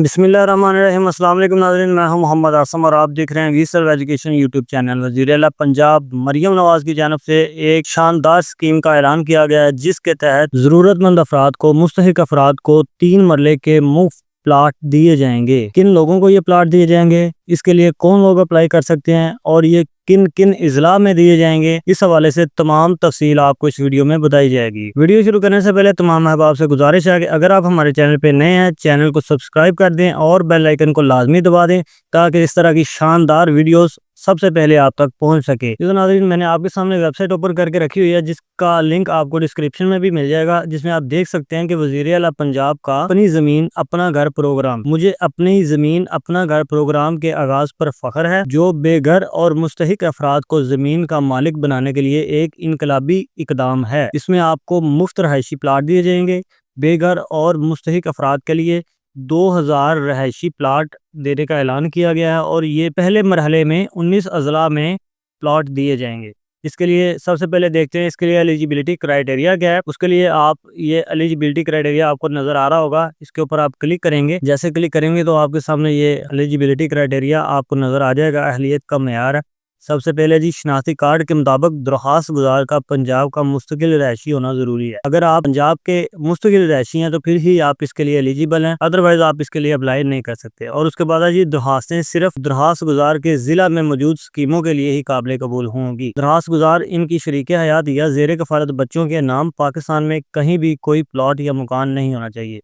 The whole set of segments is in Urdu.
بسم اللہ الرحمن الرحیم۔ السلام علیکم ناظرین، میں ہوں محمد عاصم اور آپ دیکھ رہے ہیں وی سرو ایجوکیشن یوٹیوب چینل۔ وزیر اعلیٰ پنجاب مریم نواز کی جانب سے ایک شاندار اسکیم کا اعلان کیا گیا ہے، جس کے تحت ضرورت مند افراد کو، مستحق افراد کو 3 مرلے کے مفت پلاٹ دیے جائیں گے۔ کن لوگوں کو یہ پلاٹ دیے جائیں گے، اس کے لیے کون لوگ اپلائی کر سکتے ہیں اور یہ کن کن اضلاع میں دیے جائیں گے، اس حوالے سے تمام تفصیل آپ کو اس ویڈیو میں بتائی جائے گی۔ ویڈیو شروع کرنے سے پہلے تمام احباب سے گزارش ہے کہ اگر آپ ہمارے چینل پہ نئے ہیں، چینل کو سبسکرائب کر دیں اور بیل آئیکن کو لازمی دبا دیں تاکہ اس طرح کی شاندار ویڈیوز سب سے پہلے آپ تک پہنچ سکے۔ ناظرین، میں نے آپ کے سامنے ویب سائٹ اوپن کر کے رکھی ہوئی ہے، جس کا لنک آپ کو ڈسکرپشن میں بھی مل جائے گا، جس میں آپ دیکھ سکتے ہیں کہ وزیر اعلیٰ پنجاب کا اپنی زمین اپنا گھر پروگرام، مجھے اپنی زمین اپنا گھر پروگرام کے آغاز پر فخر ہے، جو بے گھر اور مستحق افراد کو زمین کا مالک بنانے کے لیے ایک انقلابی اقدام ہے۔ اس میں آپ کو مفت رہائشی پلاٹ دیے جائیں گے۔ بے گھر اور مستحق افراد کے لیے 2000 رہائشی پلاٹ دینے کا اعلان کیا گیا ہے، اور یہ پہلے مرحلے میں 19 اضلاع میں پلاٹ دیے جائیں گے۔ اس کے لیے سب سے پہلے دیکھتے ہیں اس کے لیے ایلیجیبلٹی کرائیٹیریا کیا ہے۔ اس کے لیے آپ یہ ایلیجیبلٹی کرائیٹیریا آپ کو نظر آ رہا ہوگا، اس کے اوپر آپ کلک کریں گے۔ جیسے کلک کریں گے تو آپ کے سامنے یہ ایلیجیبلٹی کرائیٹیریا آپ کو نظر آ جائے گا۔ اہلیت کا معیار ہے، سب سے پہلے شناختی کارڈ کے مطابق درخواست گزار کا پنجاب کا مستقل رہائشی ہونا ضروری ہے۔ اگر آپ پنجاب کے مستقل رہائشی ہیں تو پھر ہی آپ اس کے لیے ایلیجیبل ہیں، ادروائز آپ اس کے لیے اپلائی نہیں کر سکتے۔ اور اس کے بعد درخواستیں صرف درخواست گزار کے ضلع میں موجود اسکیموں کے لیے ہی قابل قبول ہوں گی۔ درخواست گزار، ان کی شریک حیات یا زیر کفالت بچوں کے نام پاکستان میں کہیں بھی کوئی پلاٹ یا مکان نہیں ہونا چاہیے۔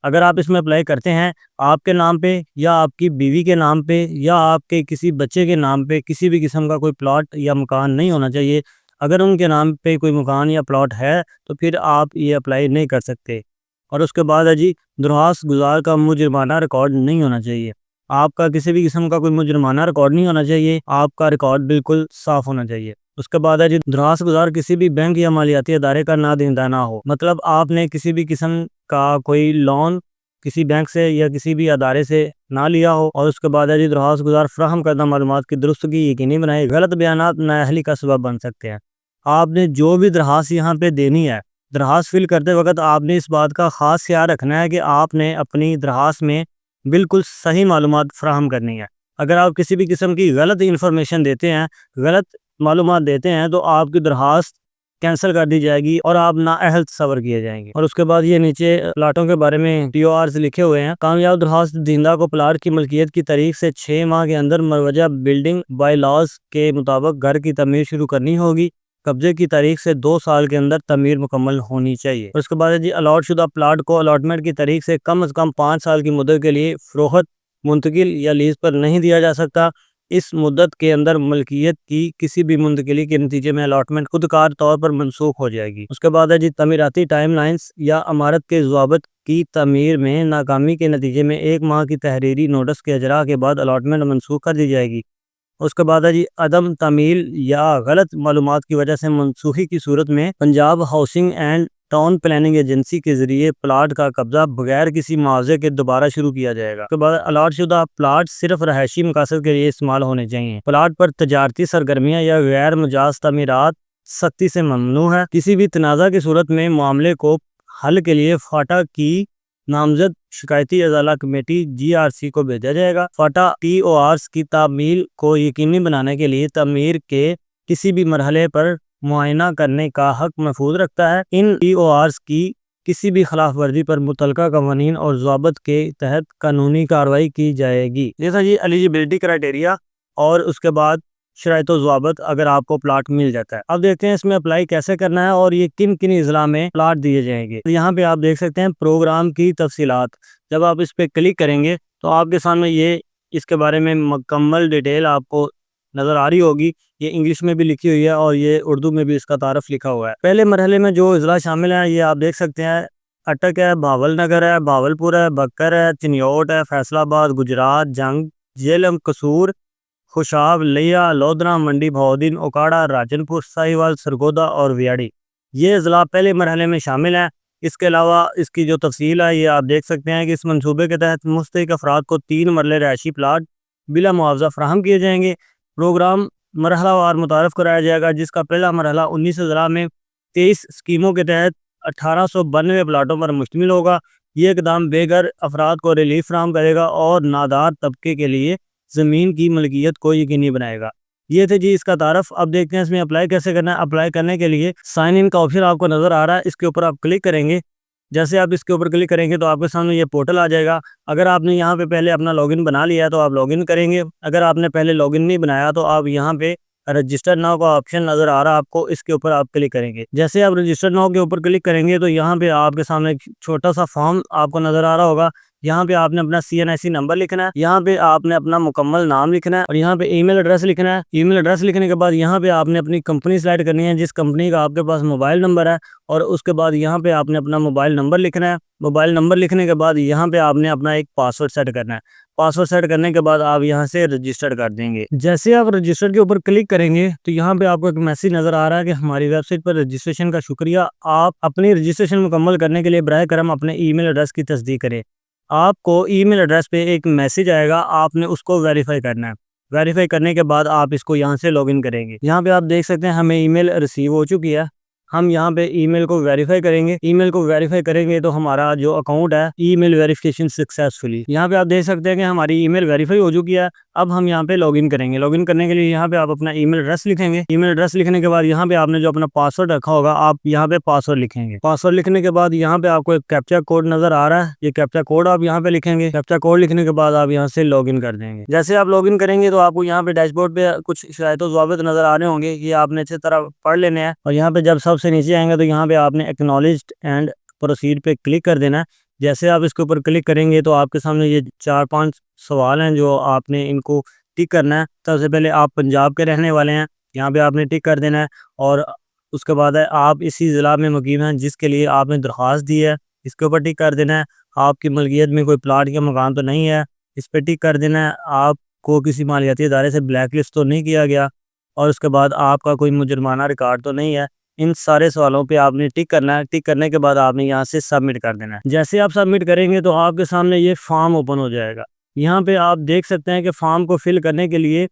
اگر آپ اس میں اپلائی کرتے ہیں، آپ کے نام پہ یا آپ کی بیوی کے نام پہ یا آپ کے کسی بچے کے نام پہ کسی بھی قسم کا کوئی پلاٹ یا مکان نہیں ہونا چاہیے۔ اگر ان کے نام پہ کوئی مکان یا پلاٹ ہے تو پھر آپ یہ اپلائی نہیں کر سکتے۔ اور اس کے بعد درخواست گزار کا مجرمانہ ریکارڈ نہیں ہونا چاہیے۔ آپ کا کسی بھی قسم کا کوئی مجرمانہ ریکارڈ نہیں ہونا چاہیے، آپ کا ریکارڈ بالکل صاف ہونا چاہیے۔ اس کے بعد درخواست گزار کسی بھی بینک یا مالیاتی ادارے کا نادہندہ نہ ہو، مطلب آپ نے کسی بھی قسم کا کوئی لون کسی بینک سے یا کسی بھی ادارے سے نہ لیا ہو۔ اور اس کے بعد درخواست گزار فراہم کردہ معلومات کی درستگی یقینی بنائے۔ غلط بیانات نااہلی کا سبب بن سکتے ہیں۔ آپ نے جو بھی درخواست یہاں پہ دینی ہے، درخواست فل کرتے وقت آپ نے اس بات کا خاص خیال رکھنا ہے کہ آپ نے اپنی درخواست میں بالکل صحیح معلومات فراہم کرنی ہے۔ اگر آپ کسی بھی قسم کی غلط انفارمیشن دیتے ہیں، غلط معلومات دیتے ہیں، تو آپ کی درخواست کینسل کر دی جائے گی اور آپ نااہل تصور کیے جائیں گے۔ اور اس کے بعد یہ نیچے پلاٹوں کے بارے میں TORs لکھے ہوئے ہیں۔ کامیاب درخواست دہندہ کو پلاٹ کی ملکیت کی تاریخ سے 6 ماہ کے اندر مروجہ بلڈنگ بائی لاز کے مطابق گھر کی تعمیر شروع کرنی ہوگی۔ قبضے کی تاریخ سے 2 سال کے اندر تعمیر مکمل ہونی چاہیے۔ اور اس کے بعد الاٹ شدہ پلاٹ کو الاٹمنٹ کی تاریخ سے کم از کم 5 سال کی مدت کے لیے فروخت، منتقل یا لیز پر نہیں دیا جا سکتا۔ اس مدت کے اندر ملکیت کی کسی بھی منتقلی کے نتیجے میں الاٹمنٹ خود کار طور پر منسوخ ہو جائے گی۔ اس کے بعد تعمیراتی ٹائم لائنز یا عمارت کے ضوابط کی تعمیر میں ناکامی کے نتیجے میں 1 ماہ کی تحریری نوٹس کے اجراء کے بعد الاٹمنٹ منسوخ کر دی جائے گی۔ اس کے بعد عدم تعمیل یا غلط معلومات کی وجہ سے منسوخی کی صورت میں Punjab housing and town planning agency کے ذریعے پلاٹ کا قبضہ بغیر کسی معاوضے کے دوبارہ شروع کیا جائے گا۔ اس کے بعد الاٹ شدہ پلاٹ صرف رہائشی مقاصد کے لیے استعمال ہونے چاہیے۔ پلاٹ پر تجارتی سرگرمیاں یا غیر مجاز تعمیرات سختی سے ممنوع ہے۔ کسی بھی تنازع کی صورت میں معاملے کو حل کے لیے فاٹا کی نامزد شکایتی ازالہ کمیٹی GRC کو بھیجا جائے گا۔ فاٹا TORs کی تعمیل کو یقینی بنانے کے لیے تعمیر کے کسی بھی مرحلے پر معائنہ کرنے کا حق محفوظ رکھتا ہے۔ ان TORs کی کسی بھی خلاف ورزی پر متعلقہ قوانین اور ضوابط کے تحت قانونی کارروائی کی جائے گی۔ جیسا ایلیجیبلٹی کرائیٹیریا اور اس کے بعد شرائط و ضوابط اگر آپ کو پلاٹ مل جاتا ہے۔ اب دیکھتے ہیں اس میں اپلائی کیسے کرنا ہے اور یہ کن کن اضلاع میں پلاٹ دیے جائیں گے۔ یہاں پہ آپ دیکھ سکتے ہیں پروگرام کی تفصیلات۔ جب آپ اس پہ کلک کریں گے تو آپ کے سامنے یہ اس کے بارے میں مکمل ڈیٹیل آپ کو نظر آ رہی ہوگی۔ یہ انگلش میں بھی لکھی ہوئی ہے اور یہ اردو میں بھی اس کا تعارف لکھا ہوا ہے۔ پہلے مرحلے میں جو اضلاع شامل ہیں یہ آپ دیکھ سکتے ہیں، اٹک ہے، بھاول نگر ہے، بھاولپور ہے، بکر ہے، چنیوٹ ہے، فیصل آباد، گجرات، جنگ، جہلم، قصور، خوشاب، لیا، لودھنا، منڈی بہاؤدین، اوکاڑا، راجن پور، ساہیوال، سرگودا اور ویاڑی، یہ اضلاع پہلے مرحلے میں شامل ہیں۔ اس کے علاوہ اس کی جو تفصیل ہے یہ آپ دیکھ سکتے ہیں کہ اس منصوبے کے تحت مستحق افراد کو 3 مرلے رہائشی پلاٹ بلا معاوضہ فراہم کیے جائیں گے۔ پروگرام مرحلہ وار متعارف کرایا جائے گا، جس کا پہلا مرحلہ 19 اضلاع میں 23 اسکیموں کے تحت 1892 پلاٹوں پر مشتمل ہوگا۔ یہ اقدام بے گھر افراد کو ریلیف فراہم کرے گا اور نادار طبقے کے لیے زمین کی ملکیت کو یقینی بنائے گا۔ یہ تھے جی اس کا تعارف۔ اب دیکھتے ہیں اس میں اپلائی کیسے کرنا ہے۔ اپلائی کرنے کے لیے سائن ان کا آپشن آپ کو نظر آ رہا ہے، اس کے اوپر آپ کلک کریں گے۔ جیسے آپ اس کے اوپر کلک کریں گے تو آپ کے سامنے یہ پورٹل آ جائے گا۔ اگر آپ نے یہاں پہ پہلے اپنا لاگ ان بنا لیا ہے تو آپ لاگ ان کریں گے۔ اگر آپ نے پہلے لاگ ان نہیں بنایا تو آپ یہاں پہ رجسٹر ناؤ کا آپشن نظر آ رہا ہے آپ کو، اس کے اوپر آپ کلک کریں گے۔ جیسے آپ رجسٹر ناؤ کے اوپر کلک کریں گے تو یہاں پہ آپ کے سامنے چھوٹا سا فارم آپ کو نظر آ رہا ہوگا۔ یہاں پہ آپ نے اپنا CNIC نمبر لکھنا ہے، یہاں پہ آپ نے اپنا مکمل نام لکھنا ہے اور یہاں پہ ای میل ایڈریس لکھنا ہے۔ ای میل ایڈریس لکھنے کے بعد یہاں پہ آپ نے اپنی کمپنی سلیکٹ کرنی ہے، جس کمپنی کا آپ کے پاس موبائل نمبر ہے، اور اس کے بعد یہاں پہ آپ نے اپنا موبائل نمبر لکھنا ہے۔ موبائل نمبر لکھنے کے بعد یہاں پہ آپ نے اپنا ایک پاسورڈ سیٹ کرنا ہے۔ پاسورڈ سیٹ کرنے کے بعد آپ یہاں سے رجسٹر کر دیں گے۔ جیسے آپ رجسٹر کے اوپر کلک کریں گے تو یہاں پہ آپ کو ایک میسج نظر آ رہا ہے کہ ہماری ویب سائٹ پر رجسٹریشن کا شکریہ، آپ اپنی رجسٹریشن مکمل کرنے کے لیے براہ کرم اپنے ای میل ایڈریس کی تصدیق کریں۔ آپ کو ای میل ایڈریس پہ ایک میسج آئے گا، آپ نے اس کو ویریفائی کرنا ہے۔ ویریفائی کرنے کے بعد آپ اس کو یہاں سے لاگ ان کریں گے۔ یہاں پہ آپ دیکھ سکتے ہیں ہمیں ای میل ریسیو ہو چکی ہے۔ ہم یہاں پہ ای میل کو ویریفائی کریں گے۔ ای میل کو ویریفائی کریں گے تو ہمارا جو اکاؤنٹ ہے ای میل ویریفیکیشن سکسیسفلی، یہاں پہ آپ دیکھ سکتے ہیں کہ ہماری ای میل ویریفائی ہو چکی ہے۔ اب ہم یہاں پہ لاگ ان کریں گے۔ لاگ ان کرنے کے لیے یہاں پہ آپ اپنا ای میل ایڈریس لکھیں گے۔ ای میل ایڈریس لکھنے کے بعد یہاں پہ آپ نے جو اپنا پاسورڈ رکھا ہوگا آپ یہاں پہ پاسورڈ لکھیں گے۔ پاسورڈ لکھنے کے بعد یہاں پہ آپ کو ایک کیپچا کوڈ نظر آ رہا ہے، یہ کیپچا کوڈ آپ یہاں پہ لکھیں گے۔ کیپچا کوڈ لکھنے کے بعد آپ یہاں سے لاگ ان کر دیں گے۔ جیسے آپ لاگ ان کریں گے تو آپ کو یہاں پہ ڈیش بورڈ پہ کچھ شرائط و ضوابط نظر آ رہے ہوں گے، یہ آپ نے اچھی طرح پڑھ لینے ہیں۔ اور یہاں پہ جب سب سے نیچے آئیں گے تو یہاں پہ آپ نے ایکنالجڈ اینڈ پروسیڈ پہ کلک کر دینا ہے۔ جیسے آپ اس کے اوپر کلک کریں گے تو آپ کے سامنے یہ 4-5 سوال ہیں جو آپ نے ان کو ٹک کرنا ہے۔ سب سے پہلے آپ پنجاب کے رہنے والے ہیں، یہاں پہ آپ نے ٹک کر دینا ہے، اور اس کے بعد ہے آپ اسی ضلع میں مقیم ہیں جس کے لیے آپ نے درخواست دی ہے، اس کے اوپر ٹک کر دینا ہے۔ آپ کی ملکیت میں کوئی پلاٹ یا مکان تو نہیں ہے، اس پہ ٹک کر دینا ہے۔ آپ کو کسی مالیاتی ادارے سے بلیک لسٹ تو نہیں کیا گیا، اور اس کے بعد آپ کا کوئی مجرمانہ ریکارڈ تو نہیں ہے۔ ان سارے سوالوں پہ آپ نے ٹک کرنا ہے۔ ٹک کرنے کے بعد آپ نے یہاں سے سبمٹ کر دینا ہے۔ جیسے آپ سبمٹ کریں گے تو آپ کے سامنے یہ فارم اوپن ہو جائے گا۔ یہاں پہ آپ دیکھ سکتے ہیں کہ فارم کو فل کرنے کے لیے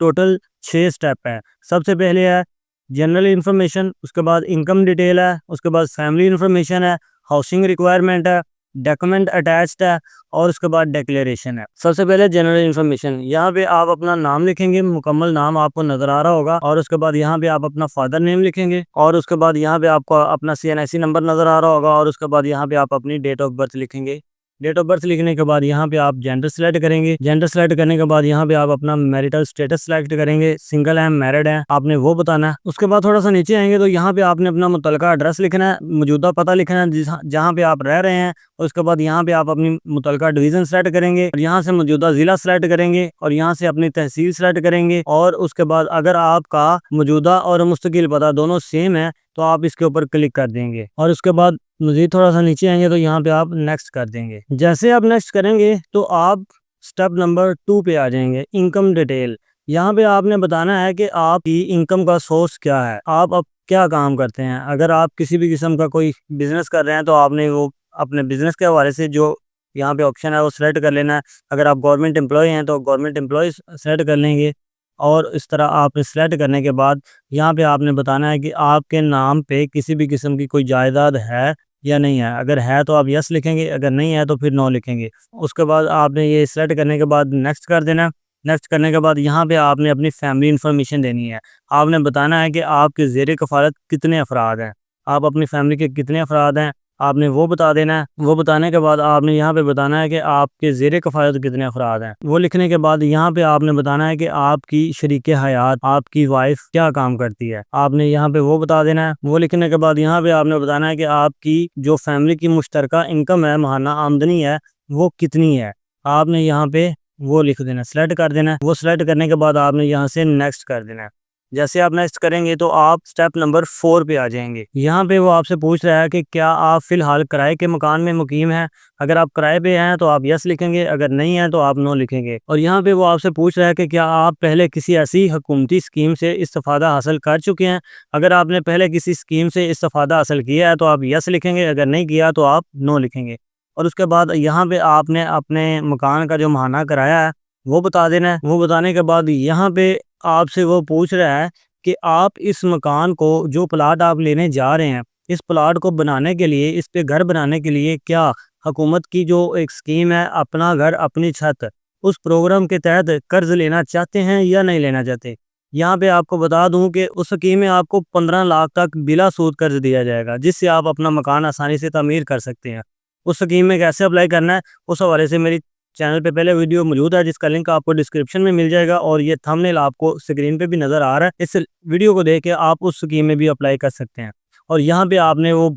ٹوٹل 6 سٹیپ ہیں۔ سب سے پہلے ہے جنرل انفارمیشن، اس کے بعد انکم ڈیٹیل ہے، اس کے بعد فیملی انفارمیشن ہے، ہاؤسنگ ریکوائرمنٹ ہے، ڈاکومنٹ اٹیچڈ ہے، اور اس کے بعد ڈیکلیریشن ہے۔ سب سے پہلے جنرل انفارمیشن، یہاں پہ آپ اپنا نام لکھیں گے، مکمل نام آپ کو نظر آ رہا ہوگا، اور اس کے بعد یہاں پہ آپ اپنا فادر نیم لکھیں گے، اور اس کے بعد یہاں پہ آپ کو اپنا CNIC نمبر نظر آ رہا ہوگا، اور اس کے بعد یہاں پہ آپ اپنی ڈیٹ آف برتھ لکھیں گے۔ ڈیٹ آف برتھ لکھنے کے بعد یہاں پہ آپ جینڈر سلیکٹ کریں گے۔ جینڈر سلیکٹ کرنے کے بعد یہاں پہ آپ اپنا میرٹل سٹیٹس سلیکٹ کریں گے، سنگل ہیں میرڈ ہیں آپ نے وہ بتانا ہے۔ اس کے بعد تھوڑا سا نیچے آئیں گے تو یہاں پہ آپ نے اپنا متعلقہ ایڈریس لکھنا ہے، موجودہ پتہ لکھنا ہے جہاں پہ آپ رہ رہے ہیں، اور اس کے بعد یہاں پہ آپ اپنی متعلقہ ڈویژن سلیکٹ کریں گے، اور یہاں سے موجودہ ضلع سلیکٹ کریں گے، اور یہاں سے اپنی تحصیل سلیکٹ کریں گے، اور اس کے بعد اگر آپ کا موجودہ اور مستقل پتہ دونوں سیم ہے تو آپ اس کے اوپر کلک کر دیں گے، اور اس کے بعد مزید تھوڑا سا نیچے آئیں گے تو یہاں پہ آپ نیکسٹ کر دیں گے۔ جیسے آپ نیکسٹ کریں گے تو آپ سٹیپ نمبر 2 پہ آ جائیں گے، انکم ڈیٹیل۔ یہاں پہ آپ نے بتانا ہے کہ آپ کی انکم کا سورس کیا ہے، آپ اب کیا کام کرتے ہیں۔ اگر آپ کسی بھی قسم کا کوئی بزنس کر رہے ہیں تو آپ نے وہ اپنے بزنس کے حوالے سے جو یہاں پہ آپشن ہے وہ سلیکٹ کر لینا ہے۔ اگر آپ گورنمنٹ امپلائی ہیں تو گورنمنٹ امپلائی سلیکٹ کر لیں گے، اور اس طرح آپ نے سلیکٹ کرنے کے بعد یہاں پہ آپ نے بتانا ہے کہ آپ کے نام پہ کسی بھی قسم کی کوئی جائیداد ہے یا نہیں ہے۔ اگر ہے تو آپ یس لکھیں گے، اگر نہیں ہے تو پھر نو لکھیں گے۔ اس کے بعد آپ نے یہ سلیکٹ کرنے کے بعد نیکسٹ کر دینا۔ نیکسٹ کرنے کے بعد یہاں پہ آپ نے اپنی فیملی انفارمیشن دینی ہے۔ آپ نے بتانا ہے کہ آپ کے زیر کفالت کتنے افراد ہیں، آپ اپنی فیملی کے کتنے افراد ہیں آپ نے وہ بتا دینا ہے۔ وہ بتانے کے بعد آپ نے یہاں پہ بتانا ہے کہ آپ کے زیر کفالت کتنے افراد ہیں۔ وہ لکھنے کے بعد یہاں پہ آپ نے بتانا ہے کہ آپ کی شریک حیات، آپ کی وائف کیا کام کرتی ہے، آپ نے یہاں پہ وہ بتا دینا ہے۔ وہ لکھنے کے بعد یہاں پہ آپ نے بتانا ہے کہ آپ کی جو فیملی کی مشترکہ انکم ہے، ماہانہ آمدنی ہے، وہ کتنی ہے، آپ نے یہاں پہ وہ لکھ دینا، سلیکٹ کر دینا ہے۔ وہ سلیکٹ کرنے کے بعد آپ نے یہاں سے نیکسٹ کر دینا ہے۔ جیسے آپ نیکسٹ کریں گے تو آپ سٹیپ نمبر 4 پہ آ جائیں گے۔ یہاں پہ وہ آپ سے پوچھ رہا ہے کہ کیا آپ فی الحال کرائے کے مکان میں مقیم ہیں۔ اگر آپ کرائے پہ ہیں تو آپ یس لکھیں گے، اگر نہیں ہیں تو آپ نو لکھیں گے۔ اور یہاں پہ وہ آپ سے پوچھ رہا ہے کہ کیا آپ پہلے کسی ایسی حکومتی اسکیم سے استفادہ حاصل کر چکے ہیں۔ اگر آپ نے پہلے کسی اسکیم سے استفادہ حاصل کیا ہے تو آپ یس لکھیں گے، اگر نہیں کیا تو آپ نو لکھیں گے۔ اور اس کے بعد یہاں پہ آپ نے اپنے مکان کا جو ماہانہ کرایہ ہے وہ بتا دینا ہے۔ وہ بتانے کے بعد یہاں پہ آپ سے وہ پوچھ رہا ہے کہ آپ اس مکان کو، جو پلاٹ آپ لینے جا رہے ہیں، اس پلاٹ کو بنانے کے لیے، اس پہ گھر بنانے کے لیے کیا حکومت کی جو ایک سکیم ہے اپنا گھر اپنی چھت، اس پروگرام کے تحت قرض لینا چاہتے ہیں یا نہیں لینا چاہتے۔ یہاں پہ آپ کو بتا دوں کہ اس سکیم میں آپ کو 15 لاکھ تک بلا سود قرض دیا جائے گا، جس سے آپ اپنا مکان آسانی سے تعمیر کر سکتے ہیں۔ اس سکیم میں کیسے اپلائی کرنا ہے اس حوالے سے میری چینل پہ پہلے ویڈیو موجود ہے، جس کا لنک آپ کو ڈسکرپشن میں مل جائے گا، اور یہ تھمبنیل آپ کو اسکرین پہ بھی نظر آ رہا ہے۔ اس ویڈیو کو دیکھ کے آپ اس سکیم میں بھی اپلائی کر سکتے ہیں، اور یہاں پہ آپ نے وہ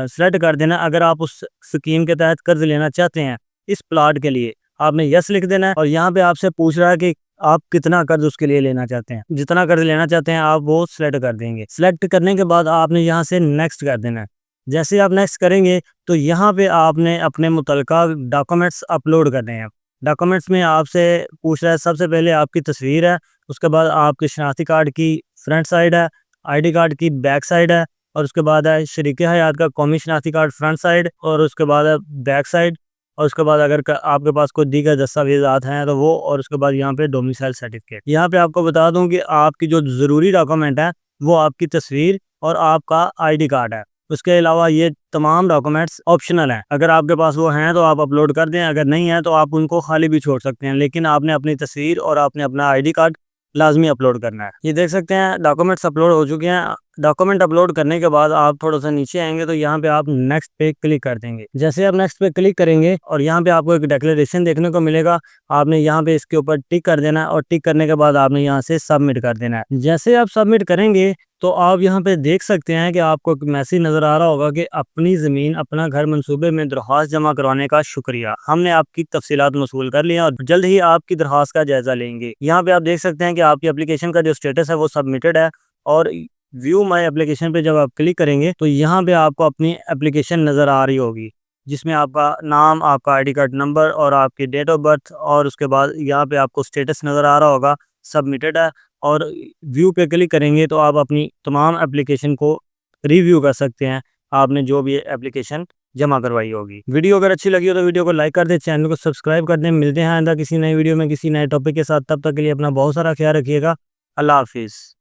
سلیکٹ کر دینا۔ اگر آپ اس سکیم کے تحت قرض لینا چاہتے ہیں اس پلاٹ کے لیے، آپ نے یس لکھ دینا ہے، اور یہاں پہ آپ سے پوچھ رہا ہے کہ آپ کتنا قرض اس کے لیے لینا چاہتے ہیں۔ جتنا قرض لینا چاہتے ہیں آپ وہ سلیکٹ کر دیں گے۔ سلیکٹ کرنے کے بعد آپ نے یہاں سے نیکسٹ کر دینا ہے۔ جیسے آپ نیکسٹ کریں گے تو یہاں پہ آپ نے اپنے متعلقہ ڈاکومنٹس اپلوڈ کرنے ہیں۔ ڈاکومنٹس میں آپ سے پوچھ رہا ہے، سب سے پہلے آپ کی تصویر ہے، اس کے بعد آپ کے شناختی کارڈ کی فرنٹ سائڈ ہے، آئی ڈی کارڈ کی بیک سائڈ ہے، اور اس کے بعد ہے شریک حیات کا قومی شناختی کارڈ فرنٹ سائڈ، اور اس کے بعد ہے بیک سائڈ، اور اس کے بعد اگر آپ کے پاس کوئی دیگر دستاویزات ہیں تو وہ، اور اس کے بعد یہاں پہ ڈومیسائل سرٹیفکیٹ۔ یہاں پہ آپ کو بتا دوں کہ آپ کی جو ضروری ڈاکومنٹ ہے وہ آپ کی تصویر اور آپ کا آئی ڈی کارڈ ہے۔ اس کے علاوہ یہ تمام ڈاکومنٹس آپشنل ہیں، اگر آپ کے پاس وہ ہیں تو آپ اپلوڈ کر دیں، اگر نہیں ہیں تو آپ ان کو خالی بھی چھوڑ سکتے ہیں، لیکن آپ نے اپنی تصویر اور آپ نے اپنا آئی ڈی کارڈ لازمی اپلوڈ کرنا ہے۔ یہ دیکھ سکتے ہیں ڈاکومنٹس اپلوڈ ہو چکے ہیں۔ ڈاکومنٹ اپلوڈ کرنے کے بعد آپ تھوڑا سا نیچے آئیں گے تو یہاں پہ آپ نیکسٹ پہ کلک کر دیں گے۔ جیسے آپ نیکسٹ پہ کلک کریں گے اور یہاں پہ آپ کو ایک ڈیکلیریشن دیکھنے کو ملے گا، آپ نے یہاں پہ اس کے اوپر ٹک کر دینا ہے، اور ٹک کرنے کے بعد آپ نے یہاں سے سبمٹ کر دینا ہے۔ جیسے آپ سبمٹ کریں گے تو آپ یہاں پہ دیکھ سکتے ہیں کہ آپ کو ایک میسج نظر آ رہا ہوگا کہ اپنی زمین اپنا گھر منصوبے میں درخواست جمع کروانے کا شکریہ، ہم نے آپ کی تفصیلات موصول کر لی ہیں اور جلد ہی آپ کی درخواست کا جائزہ لیں گے۔ یہاں پہ آپ دیکھ سکتے ہیں کہ آپ کی اپلیکیشن کا جو سٹیٹس ہے وہ سبمٹڈ ہے، اور ویو مائی اپلیکیشن پہ جب آپ کلک کریں گے تو یہاں پہ آپ کو اپنی اپلیکیشن نظر آ رہی ہوگی، جس میں آپ کا نام، آپ کا آئی ڈی کارڈ نمبر اور آپ کی ڈیٹ آف برتھ، اور اس کے بعد یہاں پہ آپ کو سٹیٹس نظر آ رہا ہوگا سبمٹڈ ہے، اور ویو پہ کلک کریں گے تو آپ اپنی تمام اپلیکیشن کو ریویو کر سکتے ہیں، آپ نے جو بھی اپلیکیشن جمع کروائی ہوگی۔ ویڈیو اگر اچھی لگی ہو تو ویڈیو کو لائک کر دیں، چینل کو سبسکرائب کر دیں۔ ملتے ہیں آئندہ کسی نئی ویڈیو میں کسی نئے ٹاپک کے ساتھ، تب تک کے لیے اپنا بہت سارا خیال رکھیے گا۔ اللہ حافظ۔